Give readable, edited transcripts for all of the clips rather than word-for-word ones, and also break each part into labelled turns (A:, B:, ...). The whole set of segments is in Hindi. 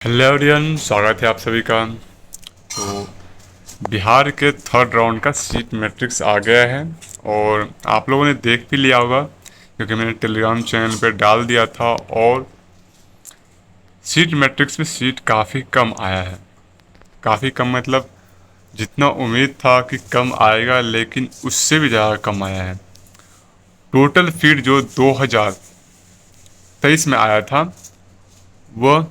A: हेलो एवरीवन, स्वागत है आप सभी का। तो बिहार के थर्ड राउंड का सीट मैट्रिक्स आ गया है और आप लोगों ने देख भी लिया होगा क्योंकि मैंने टेलीग्राम चैनल पे डाल दिया था। और सीट मैट्रिक्स में सीट काफ़ी कम आया है। काफ़ी कम मतलब जितना उम्मीद था कि कम आएगा, लेकिन उससे भी ज़्यादा कम आया है। टोटल सीट जो 2023 में आया था वह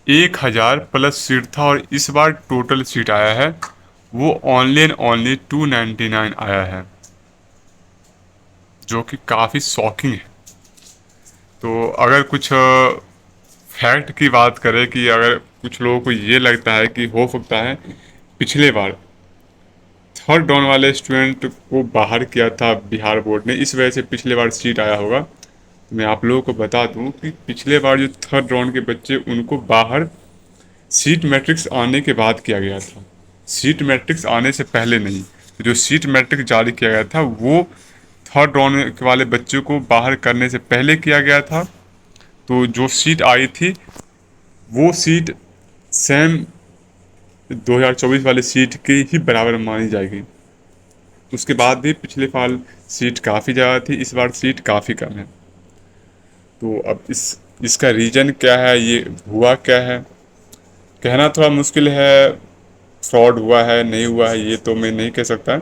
A: 1000 प्लस सीट था, और इस बार टोटल सीट आया है वो ओनली एंड ओनली 299 आया है, जो कि काफ़ी शॉकिंग है। तो अगर कुछ फैक्ट की बात करें कि अगर कुछ लोगों को ये लगता है कि हो सकता है पिछले बार थर्ड डाउन वाले स्टूडेंट को बाहर किया था बिहार बोर्ड ने, इस वजह से पिछले बार सीट आया होगा, तो मैं आप लोगों को बता दूं कि पिछले बार जो थर्ड राउंड के बच्चे उनको बाहर सीट मैट्रिक्स आने के बाद किया गया था। सीट मैट्रिक्स आने से पहले नहीं। तो जो सीट मैट्रिक्स जारी किया गया था वो थर्ड राउंड वाले बच्चों को बाहर करने से पहले किया गया था। तो जो सीट आई थी वो सीट सेम 2024 वाले सीट की ही बराबर मानी जाएगी। उसके बाद भी पिछले साल सीट काफ़ी ज़्यादा थी, इस बार सीट काफ़ी कम है। तो अब इसका रीज़न क्या है, ये हुआ क्या है, कहना थोड़ा मुश्किल है। फ्रॉड हुआ है नहीं हुआ है ये तो मैं नहीं कह सकता।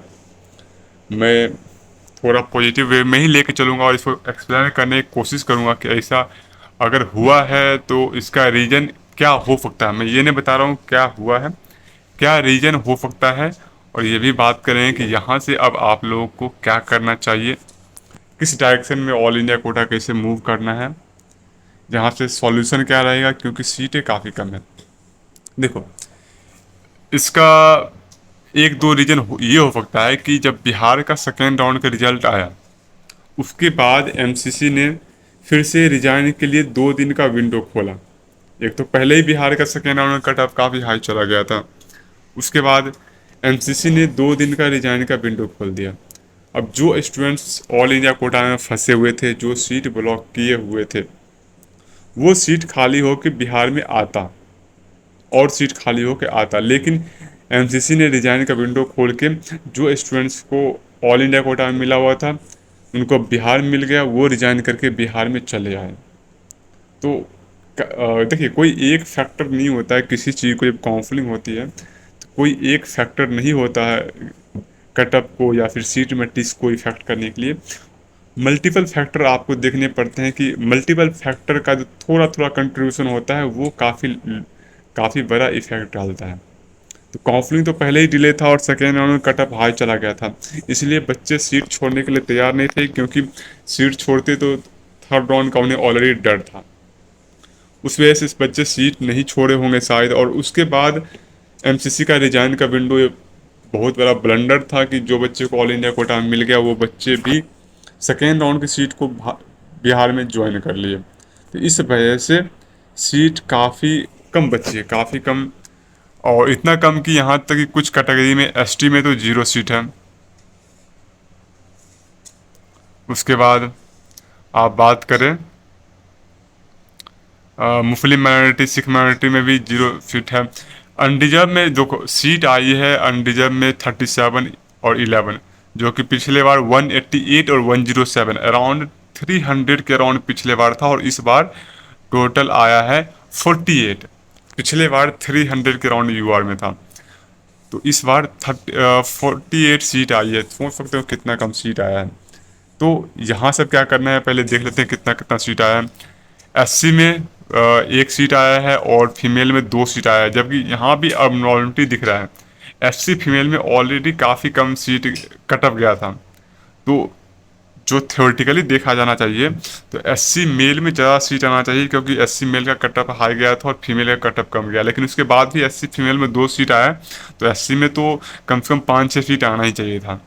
A: मैं थोड़ा पॉजिटिव वे में ही लेके चलूँगा और इसको एक्सप्लेन करने की कोशिश करूँगा कि ऐसा अगर हुआ है तो इसका रीज़न क्या हो सकता है। मैं ये नहीं बता रहा हूँ क्या हुआ है, क्या रीज़न हो सकता है। और ये भी बात करें कि यहाँ से अब आप लोगों को क्या करना चाहिए, किस डायरेक्शन में ऑल इंडिया कोटा कैसे मूव करना है, जहाँ से सॉल्यूशन क्या रहेगा, क्योंकि सीटें काफ़ी कम है। देखो, इसका एक दो रीजन ये हो सकता है कि जब बिहार का सेकेंड राउंड का रिजल्ट आया उसके बाद एमसीसी ने फिर से रिजाइन के लिए 2 दिन का विंडो खोला। एक तो पहले ही बिहार का सेकेंड राउंड का कट ऑफ काफ़ी हाई चला गया था, उसके बाद एमसीसी ने 2 दिन का रिजाइन का विंडो खोल दिया। अब जो स्टूडेंट्स ऑल इंडिया कोटा में फंसे हुए थे, जो सीट ब्लॉक किए हुए थे, वो सीट खाली होकर बिहार में आता और सीट खाली होकर आता, लेकिन एमसीसी ने रिजाइन का विंडो खोल के जो स्टूडेंट्स को ऑल इंडिया कोटा में मिला हुआ था उनको बिहार मिल गया, वो रिजाइन करके बिहार में चले आए। तो देखिए, कोई एक फैक्टर नहीं होता है किसी चीज़ को, जब काउंसलिंग होती है तो कोई एक फैक्टर नहीं होता है कटअप को या फिर सीट मैट्रिक्स को इफेक्ट करने के लिए। मल्टीपल फैक्टर आपको देखने पड़ते हैं कि मल्टीपल फैक्टर का जो थोड़ा थोड़ा कंट्रीब्यूशन होता है वो काफ़ी काफ़ी बड़ा इफेक्ट डालता है। तो काउंसलिंग तो पहले ही डिले था और सेकेंड राउंड में कट ऑफ हाई चला गया था, इसलिए बच्चे सीट छोड़ने के लिए तैयार नहीं थे, क्योंकि सीट छोड़ते तो थर्ड राउंड का उन्हें ऑलरेडी डर था। उस वजह से इस बच्चे सीट नहीं छोड़े होंगे शायद। और उसके बाद एमसीसी का रिजाइन का विंडो बहुत बड़ा ब्लंडर था कि जो बच्चे को ऑल इंडिया कोटा में मिल गया वो बच्चे भी सेकेंड राउंड की सीट को बिहार में ज्वाइन कर लिए। तो इस वजह से सीट काफ़ी कम बची है, काफ़ी कम। और इतना कम कि यहाँ तक कि कुछ कैटेगरी में एसटी में तो 0 सीट है। उसके बाद आप बात करें मुस्लिम माइनॉरिटी, सिख माइनॉरिटी में भी 0 सीट है। अनडिजर्व में जो सीट आई है अनडिजर्व में 37 और 11, जो कि पिछले बार 188 और 107 अराउंड 300 के अराउंड पिछले बार था, और इस बार टोटल आया है 48। पिछले बार 300 के अराउंड यूआर में था, तो इस बार 48 सीट आई है। सोच सकते हो कितना कम सीट आया है। तो यहाँ सब क्या करना है, पहले देख लेते हैं कितना कितना सीट आया है। एससी में 1 सीट आया है और फीमेल में 2 सीट आया है, जबकि यहाँ भी अबनॉर्मलिटी दिख रहा है। एससी फीमेल में ऑलरेडी काफ़ी कम सीट कट ऑफ गया था। तो जो थ्योरेटिकली देखा जाना चाहिए तो एससी मेल में ज़्यादा सीट आना चाहिए, क्योंकि एससी मेल का कट ऑफ हाई गया था और फीमेल का कट ऑफ कम गया, लेकिन उसके बाद भी एससी फीमेल में 2 सीट आया। तो एससी में तो कम से कम 5-6 सीट आना ही चाहिए था।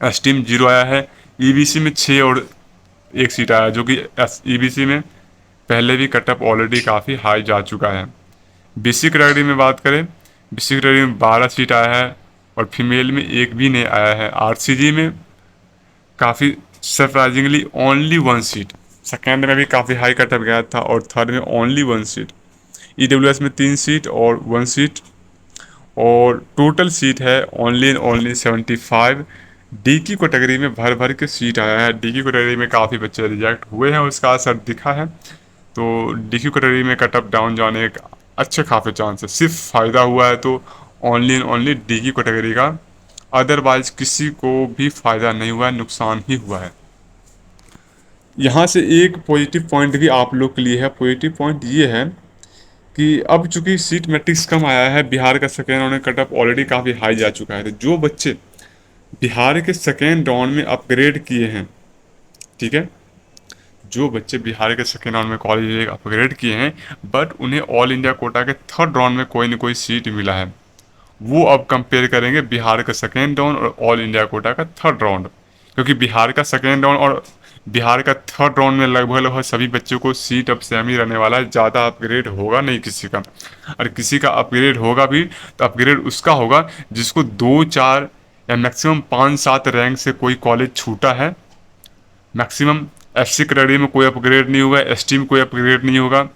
A: एसटी में 0 आया है। ईबीसी में 6 और 1 सीट आया, जो कि ईबीसी में पहले भी कट ऑफ ऑलरेडी काफ़ी हाई जा चुका है। बीसी कैटेगरी में बात करें, बीसी कैटेगरी में 12 सीट आया है और फीमेल में एक भी नहीं आया है। आरसीजी में काफ़ी सरप्राइजिंगली ओनली 1 सीट, सेकेंड में भी काफ़ी हाई कटअप गया था, और थर्ड में ओनली 1 सीट। ईडब्ल्यूएस में 3 सीट और 1 सीट, और टोटल सीट है ओनली एंड ओनली 75। डी की कैटेगरी में भर भर के सीट आया है। डी की कैटेगरी में काफ़ी बच्चे रिजेक्ट हुए हैं, उसका असर दिखा है। तो डी की कैटेगरी में कटअप डाउन जाने के अच्छे खासे चांस है। सिर्फ फ़ायदा हुआ है तो ओनली एंड ओनली डी की कैटेगरी का, अदरवाइज किसी को भी फ़ायदा नहीं हुआ है, नुकसान ही हुआ है। यहाँ से एक पॉजिटिव पॉइंट भी आप लोग के लिए है। पॉजिटिव पॉइंट ये है कि अब चूंकि सीट मैट्रिक्स कम आया है, बिहार का सेकेंड राउंड में कटअप ऑलरेडी काफ़ी हाई जा चुका है। तो जो बच्चे बिहार के सेकेंड राउंड में अपग्रेड किए हैं, ठीक है, जो बच्चे बिहार के सेकेंड राउंड में कॉलेज अपग्रेड किए हैं बट उन्हें ऑल इंडिया कोटा के थर्ड राउंड में कोई ना कोई सीट मिला है, वो अब कंपेयर करेंगे बिहार का सेकेंड राउंड और ऑल इंडिया कोटा का थर्ड राउंड। क्योंकि बिहार का सेकेंड राउंड और बिहार का थर्ड राउंड में लगभग लगभग सभी बच्चों को सीट अब सेम ही रहने वाला है। ज़्यादा अपग्रेड होगा नहीं किसी का, और किसी का अपग्रेड होगा भी तो अपग्रेड उसका होगा जिसको 2 4 या मैक्सिमम 5 7 रैंक से कोई कॉलेज छूटा है। मैक्सिमम एससी कैटेगरी में कोई अपग्रेड नहीं होगा, एसटी में कोई अपग्रेड नहीं होगा,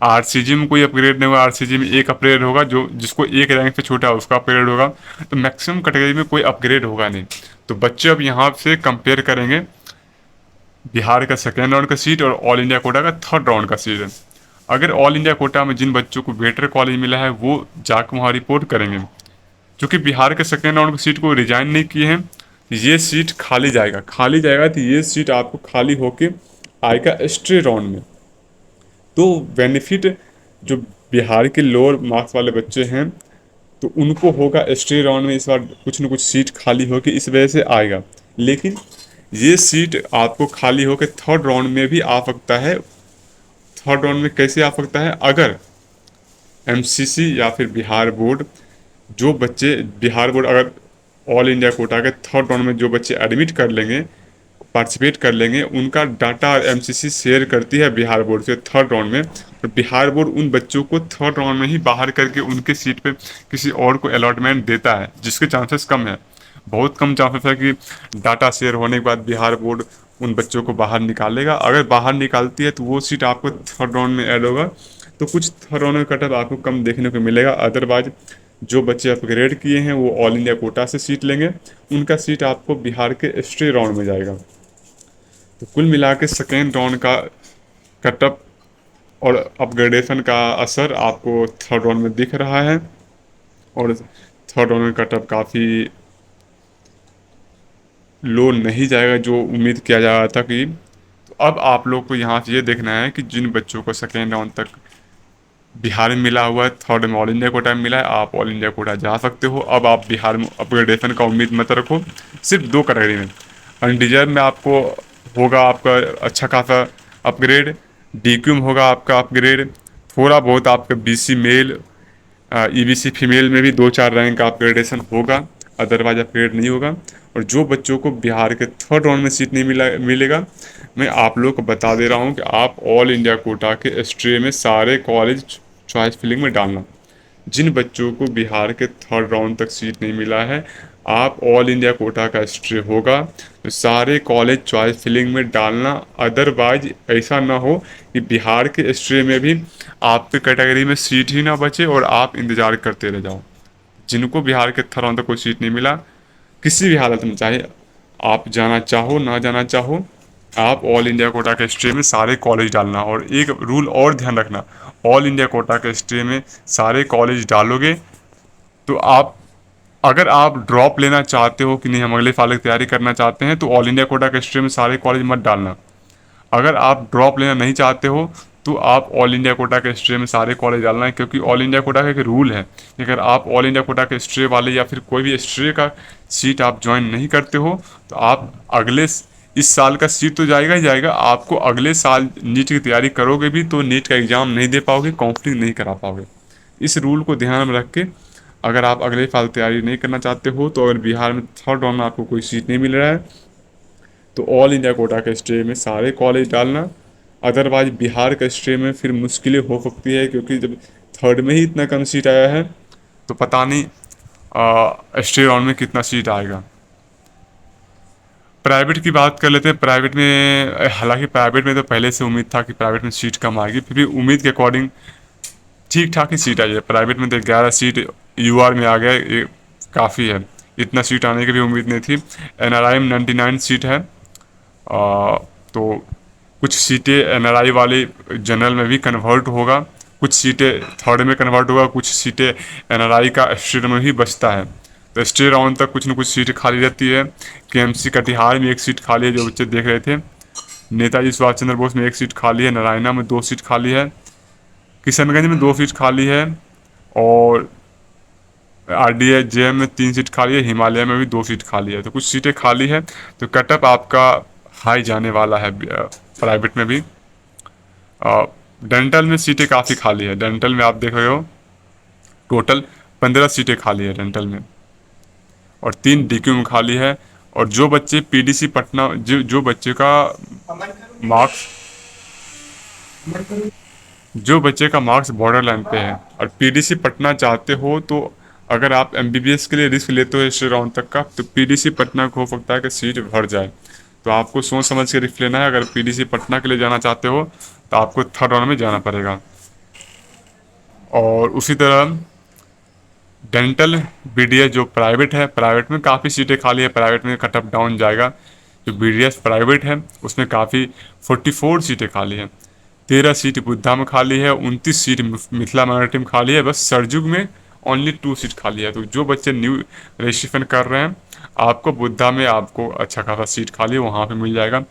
A: आरसीजी में कोई अपग्रेड नहीं होगा। आरसीजी में एक अपग्रेड होगा, जो जिसको एक रैंक पे छूटा है उसका अपग्रेड होगा। तो मैक्सिमम कैटेगरी में कोई अपग्रेड होगा नहीं। तो बच्चे अब यहाँ से कंपेयर करेंगे बिहार का सेकेंड राउंड का सीट और ऑल इंडिया कोटा का थर्ड राउंड का सीट। अगर ऑल इंडिया कोटा में जिन बच्चों को बेटर कॉलेज मिला है वो जाकर वहाँ रिपोर्ट करेंगे। क्योंकि बिहार के सेकेंड राउंड की सीट को रिजाइन नहीं किए हैं, ये सीट खाली जाएगा। खाली जाएगा तो ये सीट आपको खाली होके आएगा स्ट्रे राउंड में। तो बेनिफिट जो बिहार के लोअर मार्क्स वाले बच्चे हैं तो उनको होगा स्ट्रे राउंड में इस बार कुछ न कुछ सीट खाली होके इस वजह से आएगा। लेकिन ये सीट आपको खाली होकर थर्ड राउंड में भी आ सकता है। थर्ड राउंड में कैसे आ सकता है? अगर एमसीसी या फिर बिहार बोर्ड, जो बच्चे बिहार बोर्ड अगर ऑल इंडिया कोटा के थर्ड राउंड में जो बच्चे एडमिट कर लेंगे, पार्टिसिपेट कर लेंगे, उनका डाटा एमसीसी शेयर करती है बिहार बोर्ड से थर्ड राउंड में, और बिहार बोर्ड उन बच्चों को थर्ड राउंड में ही बाहर करके उनके सीट पे किसी और को अलॉटमेंट देता है, जिसके चांसेस कम है। बहुत कम चांसेस है कि डाटा शेयर होने के बाद बिहार बोर्ड उन बच्चों को बाहर निकालेगा। अगर बाहर निकालती है तो वो सीट आपको थर्ड राउंड में ऐड होगा, तो कुछ थर्ड राउंड में कटअप आपको कम देखने को मिलेगा। अदरवाइज जो बच्चे अपग्रेड किए हैं वो ऑल इंडिया कोटा से सीट लेंगे, उनका सीट आपको बिहार के स्ट्रे राउंड में जाएगा। तो कुल मिला के सेकेंड राउंड का कटअप और अपग्रेडेशन का असर आपको थर्ड राउंड में दिख रहा है, और थर्ड राउंड में कटअप काफ़ी लो नहीं जाएगा जो उम्मीद किया जा रहा था कि। तो अब आप लोग को यहाँ से ये देखना है कि जिन बच्चों को सेकेंड राउंड तक बिहार में मिला हुआ है, थर्ड में ऑल इंडिया कोटा में मिला है, आप ऑल इंडिया कोटा जा सकते हो। अब आप बिहार में अपग्रेडेशन का उम्मीद मत रखो। सिर्फ 2 कैटेगरी में अनडिजर्व में आपको होगा आपका अच्छा खासा अपग्रेड, डीक्यू में होगा आपका अपग्रेड, थोड़ा बहुत आपका बीसी मेल ईबीसी फीमेल में भी 2 4 रैंक का अपग्रेडेशन होगा, अदरवाइज अपग्रेड नहीं होगा। और जो बच्चों को बिहार के थर्ड राउंड में सीट नहीं मिलेगा, मैं आप लोग को बता दे रहा हूँ कि आप ऑल इंडिया कोटा के स्ट्रे में सारे कॉलेज चॉइस फिलिंग में डालना। जिन बच्चों को बिहार के थर्ड राउंड तक सीट नहीं मिला है, आप ऑल इंडिया कोटा का स्ट्रे होगा तो सारे कॉलेज चॉइस फिलिंग में डालना। अदरवाइज ऐसा ना हो कि बिहार के स्ट्रे में भी आपके कैटेगरी में सीट ही ना बचे और आप इंतज़ार करते रह जाओ। जिनको बिहार के थर्ड राउंड तक कोई सीट नहीं मिला, किसी भी हालत में, चाहे आप जाना चाहो ना जाना चाहो, आप ऑल इंडिया कोटा के स्ट्रीम में सारे कॉलेज डालना। और एक रूल और ध्यान रखना, ऑल इंडिया कोटा के स्ट्रीम में सारे कॉलेज डालोगे तो आप, अगर आप ड्रॉप लेना चाहते हो कि नहीं हम अगले साल की तैयारी करना चाहते हैं, तो ऑल इंडिया कोटा के स्ट्रीम में सारे कॉलेज मत डालना। अगर आप ड्रॉप लेना नहीं चाहते हो तो आप ऑल इंडिया कोटा के स्ट्रे में सारे कॉलेज डालना है। क्योंकि ऑल इंडिया कोटा का एक रूल है कि अगर आप ऑल इंडिया कोटा के स्ट्रे वाले या फिर कोई भी स्ट्रे का सीट आप ज्वाइन नहीं करते हो तो आप अगले इस साल का सीट तो जाएगा ही जाएगा, आपको अगले साल नीट की तैयारी करोगे भी तो नीट का एग्ज़ाम नहीं दे पाओगे, काउंसलिंग नहीं करा पाओगे। इस रूल को ध्यान में रख के अगर आप अगले साल तैयारी नहीं करना चाहते हो, तो अगर बिहार में थर्ड राउंड में आपको कोई सीट नहीं मिल रहा है तो ऑल इंडिया कोटा के स्ट्रीम में सारे कॉलेज डालना। अदरवाइज बिहार का स्ट्रीम में फिर मुश्किलें हो सकती है, क्योंकि जब थर्ड में ही इतना कम सीट आया है तो पता नहीं स्ट्रे राउंड में कितना सीट आएगा। प्राइवेट की बात कर लेते हैं। प्राइवेट में हालांकि प्राइवेट में तो पहले से उम्मीद था कि प्राइवेट में सीट कम आएगी, फिर भी उम्मीद के अकॉर्डिंग ठीक ठाक ही सीट आई है। प्राइवेट में तो 11 सीट यूआर में आ गया, ये काफ़ी है। इतना सीट आने की भी उम्मीद नहीं थी। एनआरआई में 99 सीट है। तो कुछ सीटें एनआरआई वाले जनरल में भी कन्वर्ट होगा, कुछ सीटें थर्ड में कन्वर्ट होगा, कुछ सीटें एनआरआई का स्टेट में भी बचता है। तो स्टे राउंड तक कुछ न कुछ सीट खाली रहती है। केएमसी कटिहार में 1 सीट खाली है, जो बच्चे देख रहे थे। नेताजी सुभाष चंद्र बोस में 1 सीट खाली है। नारायणा में 2 सीट खाली है। किशनगंज में 2 सीट खाली है। और आरडीए जेएम में 3 सीट खाली है। हिमालय में भी 2 सीट खाली है। तो कुछ सीटें खाली है। तो कटअप आपका हाई जाने वाला है प्राइवेट में भी। डेंटल में सीटें काफ़ी खाली है। डेंटल में आप देख रहे हो टोटल 15 सीटें खाली है डेंटल में, और 3 डीक्यू में खाली है। और जो बच्चे पीडीसी पटना, जो बच्चे का मार्क्स जो बच्चे का मार्क्स बॉर्डर लाइन पे है और पीडीसी पटना चाहते हो, तो अगर आप एमबीबीएस के लिए रिस्क लेते हो इस राउंड तक का, तो पीडीसी पटना को हो सकता है कि सीट भर जाए। तो आपको सोच समझ के रिस्क लेना है। अगर पीडीसी पटना के लिए जाना चाहते हो तो आपको थर्ड राउंड में जाना पड़ेगा। और उसी तरह डेंटल बीडीएस जो प्राइवेट है, प्राइवेट में काफ़ी सीटें खाली है। प्राइवेट में कट ऑफ डाउन जाएगा। जो बीडीएस प्राइवेट है उसमें काफ़ी 44 सीटें खाली हैं। 13 सीट बुद्धा में खाली है, 29 सीट मिथिला माइनॉरिटी में खाली है। बस सरजुग में ओनली 2 सीट खाली है। तो जो बच्चे न्यू रजिस्ट्रेशन कर रहे हैं, आपको बुद्धा में आपको अच्छा खासा सीट खाली है, वहाँ पे मिल जाएगा।